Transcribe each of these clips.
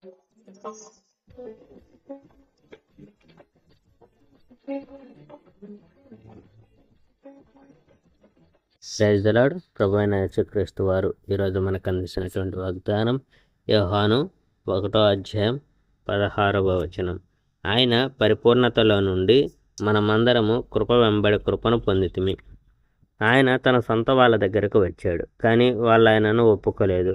Praise the lord. ప్రభు అయిన యేసుక్రీస్తు వారు ఈరోజు మనకు అందించినటువంటి వాగ్దానం యోహాను 1:16. ఆయన పరిపూర్ణతలో నుండి మనమందరము కృప వెంబడి కృపను పొందితిమి. ఆయన తన సొంత వాళ్ళ దగ్గరకు వచ్చాడు, కానీ వాళ్ళు ఆయనను ఒప్పుకోలేదు.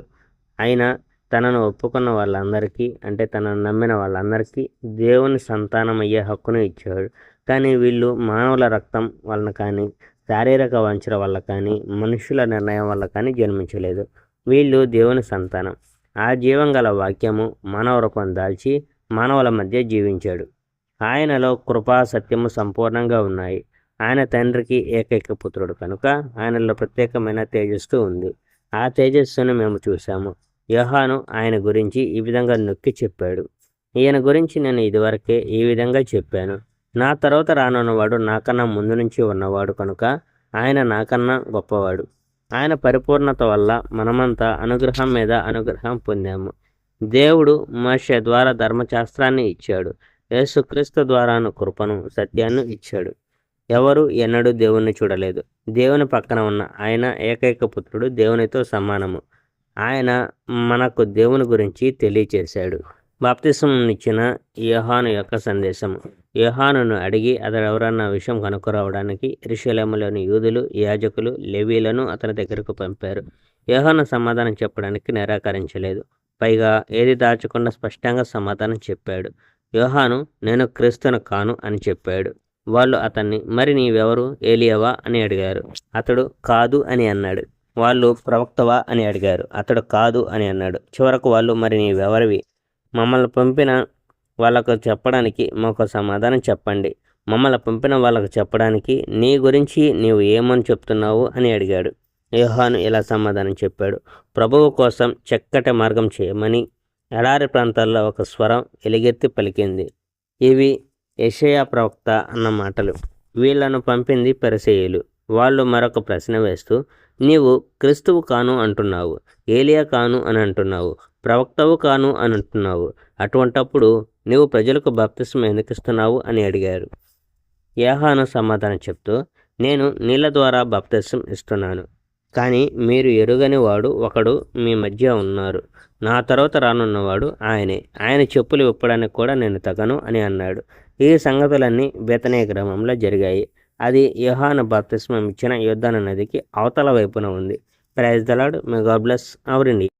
ఆయన తనను ఒప్పుకున్న వాళ్ళందరికీ, అంటే తనను నమ్మిన వాళ్ళందరికీ దేవుని సంతానం అయ్యే హక్కును ఇచ్చాడు. కానీ వీళ్ళు మానవుల రక్తం వలన కానీ, శారీరక వంచన వల్ల కానీ, మనుషుల నిర్ణయం వల్ల కానీ జన్మించలేదు. వీళ్ళు దేవుని సంతానం. ఆ జీవం గల వాక్యము మానవ రూపం దాల్చి మానవుల మధ్య జీవించాడు. ఆయనలో కృపా సత్యము సంపూర్ణంగా ఉన్నాయి. ఆయన తండ్రికి ఏకైక పుత్రుడు కనుక ఆయనలో ప్రత్యేకమైన తేజస్సు ఉంది. ఆ తేజస్సును మేము చూసాము. యోహాను ఆయన గురించి ఈ విధంగా నొక్కి చెప్పాడు. ఈయన గురించి నేను ఇదివరకే ఈ విధంగా చెప్పాను. నా తర్వాత రానున్నవాడు నాకన్నా ముందు నుంచి ఉన్నవాడు కనుక ఆయన నాకన్నా గొప్పవాడు. ఆయన పరిపూర్ణత వల్ల మనమంతా అనుగ్రహం మీద అనుగ్రహం పొందాము. దేవుడు మోషే ద్వారా ధర్మశాస్త్రాన్ని ఇచ్చాడు. యేసుక్రీస్తు ద్వారాను కృపను సత్యాన్ని ఇచ్చాడు. ఎవరు ఎన్నడూ దేవుణ్ణి చూడలేదు. దేవుని పక్కన ఉన్న ఆయన ఏకైక పుత్రుడు దేవునితో సమానము. ఆయన మనకు దేవుని గురించి తెలియచేశాడు. బాప్తిసం ఇచ్చిన యోహాను యొక్క సందేశం. యోహానును అడిగి అతడు ఎవరన్న విషయం కనుక్కురావడానికి యెరూషలేములోని యూదులు, యాజకులు, లేవీలను అతని దగ్గరకు పంపారు. యోహాను సమాధానం చెప్పడానికి నిరాకరించలేదు. పైగా ఏది దాచకుండా స్పష్టంగా సమాధానం చెప్పాడు. యోహాను నేను క్రీస్తును కాను అని చెప్పాడు. వాళ్ళు అతన్ని మరి నీవెవరు, ఏలియావా అని అడిగారు. అతడు కాదు అని అన్నాడు. వాళ్ళు ప్రవక్తవా అని అడిగారు. అతడు కాదు అని అన్నాడు. చివరకు వాళ్ళు మరి నీవెవరివి, మమ్మల్ని పంపిన వాళ్ళకు చెప్పడానికి మాకు సమాధానం చెప్పండి. మమ్మల్ని పంపిన వాళ్ళకు చెప్పడానికి నీ గురించి నీవు ఏమని చెప్తున్నావు అని అడిగాడు. యోహాను ఇలా సమాధానం చెప్పాడు. ప్రభువు కోసం చక్కటి మార్గం చేయమని ఎడారి ప్రాంతాల్లో ఒక స్వరం ఎలుగెత్తి పలికింది. ఇవి యెషయా ప్రవక్త అన్న మాటలు. వీళ్లను పంపింది పరిసయ్యులు. వాళ్ళు మరొక ప్రశ్న వేస్తూ, నీవు క్రీస్తువు కాను అంటున్నావు, ఏలియా కాను అని అంటున్నావు, ప్రవక్తవు కాను అని అంటున్నావు. అటువంటప్పుడు నీవు ప్రజలకు బాప్తిసం ఎందుకు ఇస్తున్నావు అని అడిగారు. యోహాను సమాధానం చెప్తూ, నేను నీళ్ళ ద్వారా బాప్తిసం ఇస్తున్నాను, కానీ మీరు ఎరుగని వాడు ఒకడు మీ మధ్య ఉన్నారు. నా తర్వాత రానున్నవాడు ఆయనే. ఆయన చెప్పులు విప్పడానికి కూడా నేను తగను అని అన్నాడు. ఈ సంగతులన్నీ బేతనియ గ్రామంలో జరిగాయి. అది యోహాను బాప్తిస్మం ఇచ్చిన యోర్దాను నదికి అవతల వైపున ఉంది. Praise the Lord. May God bless our India.